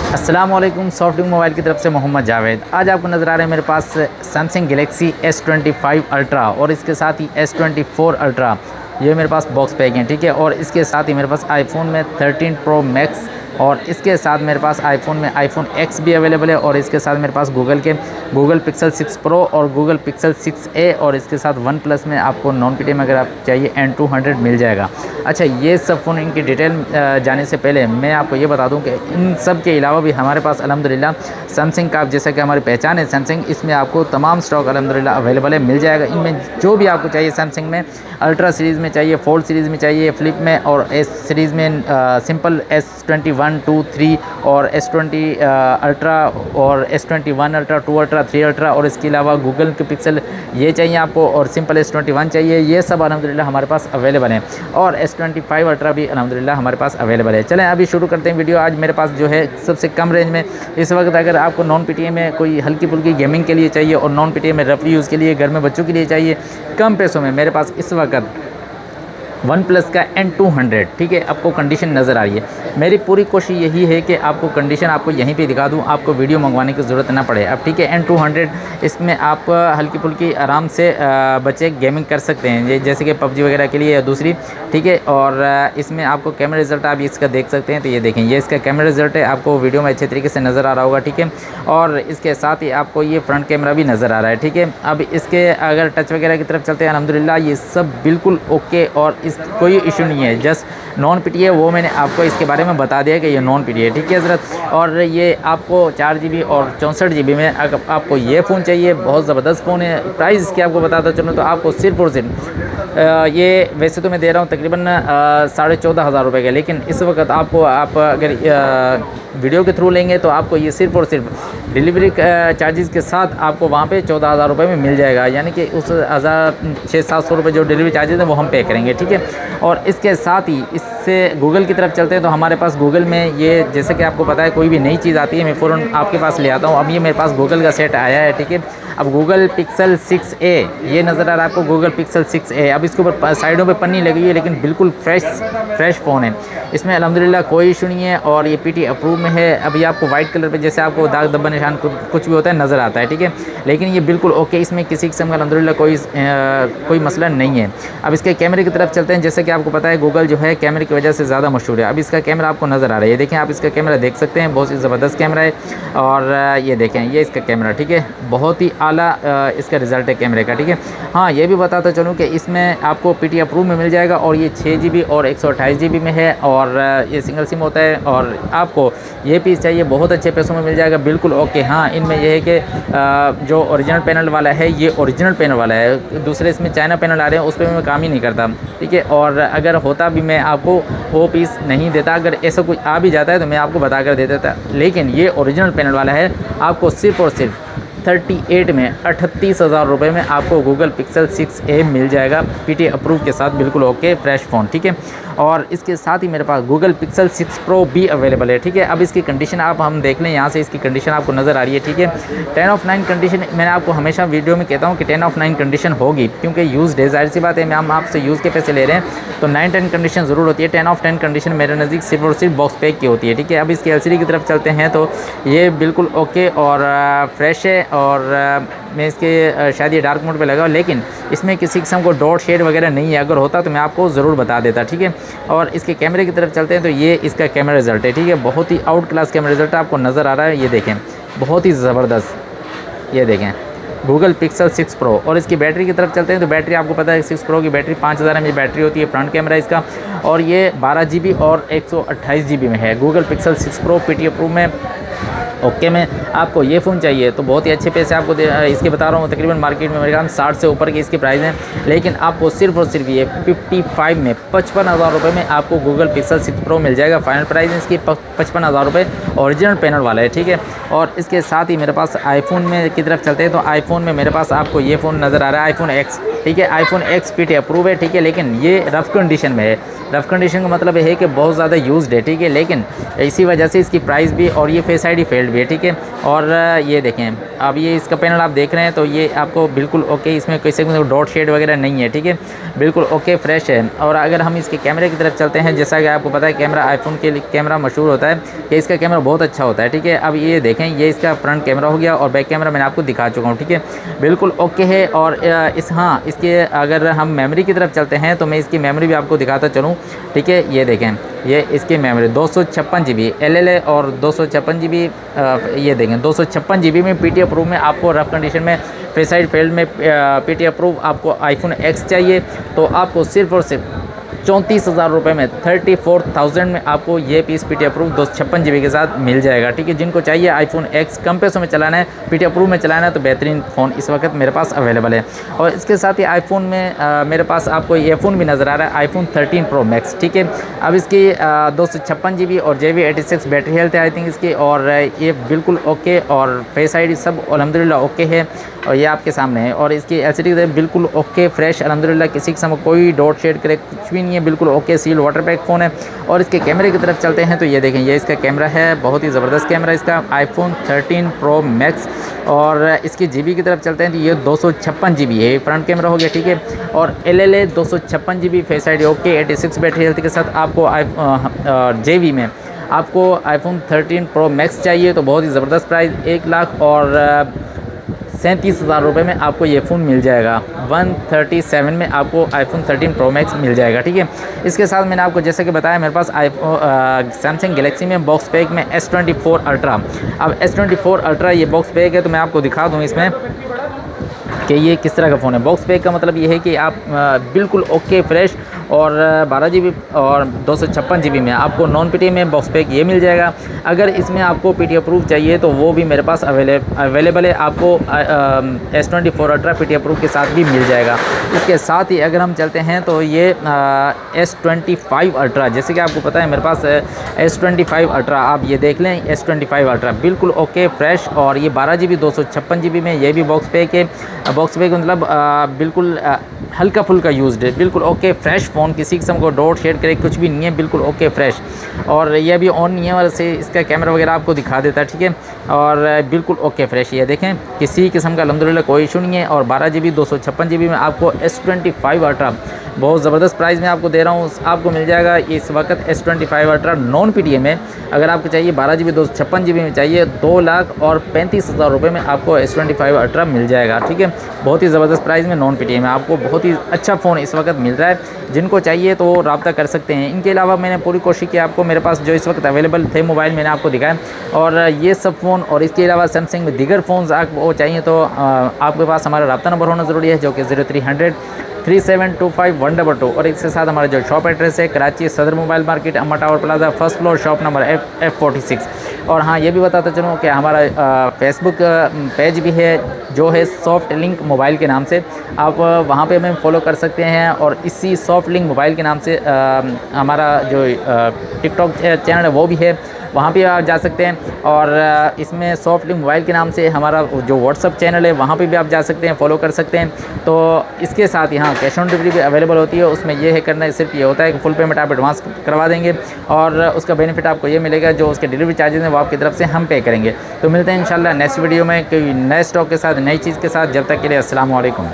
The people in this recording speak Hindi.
अस्सलाम वालेकुम। सॉफ्टविंग मोबाइल की तरफ से मोहम्मद जावेद। आज आपको नज़र आ रहा है मेरे पास सैमसंग गैलेक्सी S25 अल्ट्रा और इसके साथ ही S24 अल्ट्रा, ये मेरे पास बॉक्स पैक हैं, ठीक है। और इसके साथ ही मेरे पास आईफोन में 13 प्रो मैक्स और इसके साथ मेरे पास आईफोन में आईफोन X भी अवेलेबल है और इसके साथ मेरे पास गूगल पिक्सल 6 प्रो और गूगल पिक्सल 6a और इसके साथ वन प्लस में आपको नॉन पीटीए में अगर आप चाहिए N200 मिल जाएगा। अच्छा, ये सब फ़ोन इनकी डिटेल जाने से पहले मैं आपको ये बता दूं कि इन सब के अलावा भी हमारे पास अल्हम्दुलिल्लाह सैमसंग का, जैसा कि हमारी पहचान है सैमसंग, इसमें आपको तमाम स्टॉक अल्हम्दुलिल्लाह अवेलेबल है, मिल जाएगा। इनमें जो भी आपको चाहिए सैमसंग में, अल्ट्रा सीरीज़ में चाहिए, फोल्ड सीरीज़ में चाहिए, फ्लिप में और एस सीरीज़ में, सिंपल S21, 2, 3 और S20 अल्ट्रा और S21 अल्ट्रा, 2 अल्ट्रा, 3 अल्ट्रा और इसके अलावा गूगल के पिक्सल ये चाहिए आपको और सिंपल S21 चाहिए, ये सब अल्हम्दुलिल्लाह हमारे पास अवेलेबल है। और S25 अल्ट्रा भी अल्हम्दुलिल्लाह हमारे पास अवेलेबल है। चलें अभी शुरू करते हैं वीडियो। आज मेरे पास जो है सबसे कम रेंज में इस वक्त, अगर आपको नॉन पीटीए में कोई हल्की फुल्की गेमिंग के लिए चाहिए और नॉन पीटीए में रफली यूज़ के लिए, घर में बच्चों के लिए चाहिए कम पैसों में, मेरे पास इस वक्त वन प्लस का N200, ठीक है, आपको कंडीशन नज़र आ रही है। मेरी पूरी कोशिश यही है कि आपको कंडीशन आपको यहीं पे दिखा दूं, आपको वीडियो मंगवाने की ज़रूरत ना पड़े। अब ठीक है, N200 इसमें आप हल्की फुल्की आराम से बच्चे गेमिंग कर सकते हैं, ये जैसे कि पबजी वगैरह के लिए या दूसरी, ठीक है। और इसमें आपको कैमरा रिज़ल्ट आप इसका देख सकते हैं, तो ये देखें, ये इसका कैमरा रिज़ल्ट है, आपको वीडियो में अच्छे तरीके से नज़र आ रहा होगा, ठीक है। और इसके साथ ही आपको ये फ्रंट कैमरा भी नज़र आ रहा है, ठीक है। अब इसके अगर टच वगैरह की तरफ चलते हैं, अल्हम्दुलिल्लाह ये सब बिल्कुल ओके और इस कोई इशू नहीं है। जस्ट नॉन पीटीए, वो मैंने आपको इसके बारे में बता दिया कि ये नॉन पीटीए, ठीक है हज़रत। और ये आपको 4 GB और 64 GB में अगर आपको ये फ़ोन चाहिए, बहुत ज़बरदस्त फ़ोन है। प्राइस इसके आपको बताता चलूँ तो आपको सिर्फ और सिर्फ ये वैसे तो मैं दे रहा हूँ तकरीबन 14,500 रुपये का, लेकिन इस वक्त आपको आप अगर वीडियो के थ्रू लेंगे तो आपको ये सिर्फ और सिर्फ डिलीवरी चार्जेस के साथ आपको वहाँ पे 14,000 रुपये में मिल जाएगा, यानी कि उस 600-700 रुपये जो डिलीवरी चार्जेस हैं वो हम पे करेंगे, ठीक है। और इसके साथ ही इससे गूगल की तरफ चलते हैं तो हमारे पास गूगल में ये, जैसे कि आपको पता है, कोई भी नई चीज़ आती है मैं फ़ौरन आपके पास ले आता हूँ। अब ये मेरे पास गूगल का सेट आया है, ठीक है। अब गूगल पिक्सल 6a ये नज़र आ रहा है आपको, गूगल पिक्सल 6a। अब इसके ऊपर साइडों पे पन्नी लगी है, लेकिन बिल्कुल फ्रेश फ़ोन है, इसमें अल्हम्दुलिल्लाह कोई इशू नहीं है और ये पीटी अप्रूव में है। अब ये आपको वाइट कलर पे जैसे आपको दाग धब्बा निशान कुछ भी होता है नज़र आता है, ठीक है, लेकिन ये बिल्कुल ओके, इसमें किसी किस्म का अल्हम्दुलिल्लाह कोई मसला नहीं है। अब इसके कैमरे की तरफ चलते हैं। जैसे कि आपको पता है गूगल जो है कैमरे की वजह से ज़्यादा मशहूर है। अब इसका कैमरा आपको नज़र आ रहा है, ये देखें, आप इसका कैमरा देख सकते हैं, बहुत ही ज़बरदस्त कैमरा है। और ये देखें, ये इसका कैमरा, ठीक है, बहुत ही आला इसका रिज़ल्ट है कैमरे का, ठीक है। हाँ, ये भी बताता चलूँ कि इसमें आपको पीटी अप्रूव में मिल जाएगा और ये 6 GB और 128 GB में है और ये सिंगल सिम होता है। और आपको ये पीस चाहिए बहुत अच्छे पैसों में मिल जाएगा, बिल्कुल ओके। हाँ, इनमें यह है कि जो ओरिजिनल पैनल वाला है ये ओरिजिनल पैनल वाला है, दूसरे इसमें चाइना पैनल आ रहे हैं उस पर मैं काम ही नहीं करता, ठीक है। और अगर होता भी मैं आपको वो पीस नहीं देता, अगर ऐसा कुछ आ भी जाता है तो मैं आपको बता कर दे देता, लेकिन ये ओरिजिनल पैनल वाला है। आपको सिर्फ और सिर्फ 38 में 38,000 रुपये में आपको गूगल पिक्सल 6a मिल जाएगा पीटी अप्रूव के साथ, बिल्कुल ओके फ्रेश फ़ोन, ठीक है। और इसके साथ ही मेरे पास गूगल पिक्सल 6 प्रो भी अवेलेबल है, ठीक है। अब इसकी कंडीशन आप हम देख लें, यहाँ से इसकी कंडीशन आपको नज़र आ रही है, ठीक है। 10 ऑफ 9 कंडीशन, मैंने आपको हमेशा वीडियो में कहता हूँ कि 10 ऑफ 9 कंडीशन होगी, क्योंकि यूज़ है, जाहिर सी बात है, हम आपसे यूज़ के पैसे ले रहे हैं तो 9-10 कंडीशन ज़रूर होती है। 10 ऑफ 10 कंडीशन मेरे नज़दीक सिर्फ और सिर्फ बॉक्स पैक की होती है, ठीक है। अब इसकी LCD की तरफ चलते हैं तो ये बिल्कुल ओके और फ्रेश है और मैं इसके शायद ये डार्क मोड पे लगा, लेकिन इसमें किसी किस्म को डॉट शेड वगैरह नहीं है, अगर होता तो मैं आपको ज़रूर बता देता, ठीक है। और इसके कैमरे की तरफ चलते हैं तो ये इसका कैमरा रिज़ल्ट है, ठीक है, बहुत ही आउट क्लास कैमरा रिज़ल्ट आपको नज़र आ रहा है, ये देखें, बहुत ही ज़बरदस्त, ये देखें गूगल पिक्सल 6 प्रो। और इसकी बैटरी की तरफ चलते हैं तो बैटरी आपको पता है 6 प्रो की बैटरी 5000 mAh बैटरी होती है, फ्रंट कैमरा इसका, और ये 12 GB और 128 GB में है। Google pixel 6 pro PT approve में ओके में आपको ये फ़ोन चाहिए तो बहुत ही अच्छे पैसे आपको इसके बता रहा हूँ, तकरीबन मार्केट में मेरे ख्याल 60 से ऊपर की इसकी प्राइस है, लेकिन आपको सिर्फ और सिर्फ ये 55 में 55,000 रुपये में आपको गूगल पिक्सल 6 प्रो मिल जाएगा। फाइनल प्राइस इसकी 55,000 रुपये, ओरिजिनल पैनल वाला है, ठीक है। और इसके साथ ही मेरे पास आईफोन में की तरफ चलते हैं तो आईफोन में मेरे पास आपको ये फ़ोन नज़र आ रहा है, आईफोन X, ठीक है। आईफोन X पीटी अप्रूव है, ठीक है, लेकिन ये रफ़ कंडीशन में है। रफ़ कंडीशन का मतलब है कि बहुत ज़्यादा यूज्ड है, ठीक है, लेकिन इसी वजह से इसकी प्राइस भी, और ये फेस ID फेल्ड बिल्ड भी है, ठीक है। और ये देखें, अब ये इसका पैनल आप देख रहे हैं तो ये आपको बिल्कुल ओके, इसमें किसी को डॉट शेड वगैरह नहीं है, ठीक है, बिल्कुल ओके फ्रेश है। और अगर हम इसके कैमरे की तरफ चलते हैं, जैसा कि आपको पता है कैमरा आईफोन के लिए कैमरा मशहूर होता है कि इसका कैमरा बहुत अच्छा होता है, ठीक है। अब ये देखें, ये इसका फ्रंट कैमरा हो गया और बैक कैमरा मैंने आपको दिखा चुका हूँ, ठीक है, बिल्कुल ओके है। और इसके अगर हम मेमोरी की तरफ चलते हैं तो मैं इसकी मेमोरी भी आपको दिखाता चलूँ, ठीक है। ये देखें, ये इसकी मेमोरी 256 GB LLA और 256 GB, ये देखें 256 GB में PT अप्रूव में आपको रफ कंडीशन में फेस साइड फील्ड में PT अप्रूव आपको आईफोन X चाहिए तो आपको सिर्फ और सिर्फ 34,000 रुपये में 34,000 में आपको ये पीस PT अप्रूव 256 GB के साथ मिल जाएगा, ठीक है। जिनको चाहिए आईफोन X कम पैसों में चलाना है, PT अप्रूव में चलाना है तो बेहतरीन फ़ोन इस वक्त मेरे पास अवेलेबल है। और इसके साथ ही आईफोन में मेरे पास आपको ये फ़ोन भी नज़र आ रहा है, आईफोन 13 Pro Max, ठीक है। अब इसकी 256 GB और JV86 बैटरी हेल्थ है आई थिंक इसकी, और ये बिल्कुल ओके और फेस ID सब अल्हम्दुलिल्लाह ओके है और ये आपके सामने है। और इसकी LCD बिल्कुल ओके फ्रेश अल्हम्दुलिल्लाह, किसी किस्म का कोई डॉट शेड करे कुछ भी नहीं है, बिल्कुल okay seal water pack phone है। और इसके कैमरे की तरफ चलते हैं तो ये देखें, ये इसका कैमरा है, बहुत ही ज़बरदस्त कैमरा इसका आईफोन 13 Pro Max। और इसकी GB की तरफ चलते हैं तो ये 256 GB है, फ्रंट कैमरा हो गया, ठीक है। और LLA 256 GB, face ID okay, 86 battery health के साथ आपको JV में आपको आईफोन 13 Pro Max चाहिए तो बहुत ही ज़बरदस्त प्राइस 1,37,000 रुपये में आपको ये फ़ोन मिल जाएगा। 137 में आपको आईफोन 13 Pro Max मिल जाएगा, ठीक है। इसके साथ मैंने आपको जैसे कि बताया मेरे पास सैमसंग गैलेक्सी में बॉक्स पैक में S24 Ultra। अब S24 Ultra ये बॉक्स पैक है तो मैं आपको दिखा दूँ इसमें कि ये किस तरह का फ़ोन है। बॉक्स पैक का मतलब ये है कि आप बिल्कुल ओके फ्रेश और 12 GB और 256 GB में आपको नॉन PT में बॉक्स पैक ये मिल जाएगा। अगर इसमें आपको PT अप्रूव चाहिए तो वो भी मेरे पास अवेलेबल है, आपको S24 Ultra PT अप्रूव के साथ भी मिल जाएगा। इसके साथ ही अगर हम चलते हैं तो ये S25 Ultra, जैसे कि आपको पता है मेरे पास S25 Ultra, आप ये देख लें S25 Ultra बिल्कुल ओके फ्रेश और ये 12 GB 256 GB में ये भी बॉक्स पैक है। बॉक्स पैक मतलब बिल्कुल हल्का फुल्का यूज्ड है, बिल्कुल ओके फ्रेश फ़ोन, किसी किस्म को डॉट शेड करे कुछ भी नहीं है, बिल्कुल ओके फ्रेश। और ये अभी ऑन नहीं है और से इसका कैमरा वगैरह आपको दिखा देता है, ठीक है। और बिल्कुल ओके फ्रेश, ये देखें किसी किस्म का अल्हम्दुलिल्लाह कोई इशू नहीं है। और 12 GB 256 GB में आपको S25 Ultra बहुत ज़बरदस्त प्राइस में आपको दे रहा हूँ, आपको मिल जाएगा इस वक्त S25 Ultra नॉन PTA में। अगर आपको चाहिए 12 GB 256 GB में चाहिए 2,35,000 रुपये में आपको S25 Ultra मिल जाएगा, ठीक है। बहुत ही ज़बरदस्त प्राइस में नॉन PTA में आपको बहुत ही अच्छा फ़ोन इस वक्त मिल रहा है। जिनको चाहिए तो रब्ता कर सकते हैं। इनके अलावा मैंने पूरी कोशिश की आपको मेरे पास जो इस वक्त अवेलेबल थे मोबाइल मैंने आपको दिखाया, और ये सब फ़ोन और इसके अलावा सैमसंग में दीगर फ़ोन्स आपको चाहिए तो आपके पास हमारा रब्ता नंबर होना ज़रूरी है, जो कि 0300 3725 122। और इसके साथ हमारा जो शॉप एड्रेस है कराची सदर मोबाइल मार्केट, अम्मा tower plaza, first floor, shop number F46। और हाँ, ये भी बताता चलूँ कि हमारा फेसबुक पेज भी है जो है सॉफ्ट लिंक मोबाइल के नाम से, आप वहाँ पे हमें फॉलो कर सकते हैं। और इसी सॉफ्ट लिंक मोबाइल के नाम से हमारा जो टिकटॉक चैनल है वो भी है, वहाँ पे आप जा सकते हैं। और इसमें सॉफ्ट लिंक मोबाइल के नाम से हमारा जो व्हाट्सअप चैनल है वहाँ पे भी आप जा सकते हैं, फॉलो कर सकते हैं। तो इसके साथ यहाँ कैश ऑन डिलीवरी भी अवेलेबल होती है। उसमें ये है करना है सिर्फ ये होता है कि फुल पेमेंट आप एडवांस करवा देंगे और उसका बेनिफिट आपको ये मिलेगा, जो उसके डिलीवरी चार्जेस हैं वो आपकी तरफ से हम पे करेंगे। तो मिलते हैं इंशाल्लाह नेक्स्ट वीडियो में कोई नए स्टॉक के साथ, नई चीज़ के साथ। जब तक के लिए अस्सलाम वालेकुम।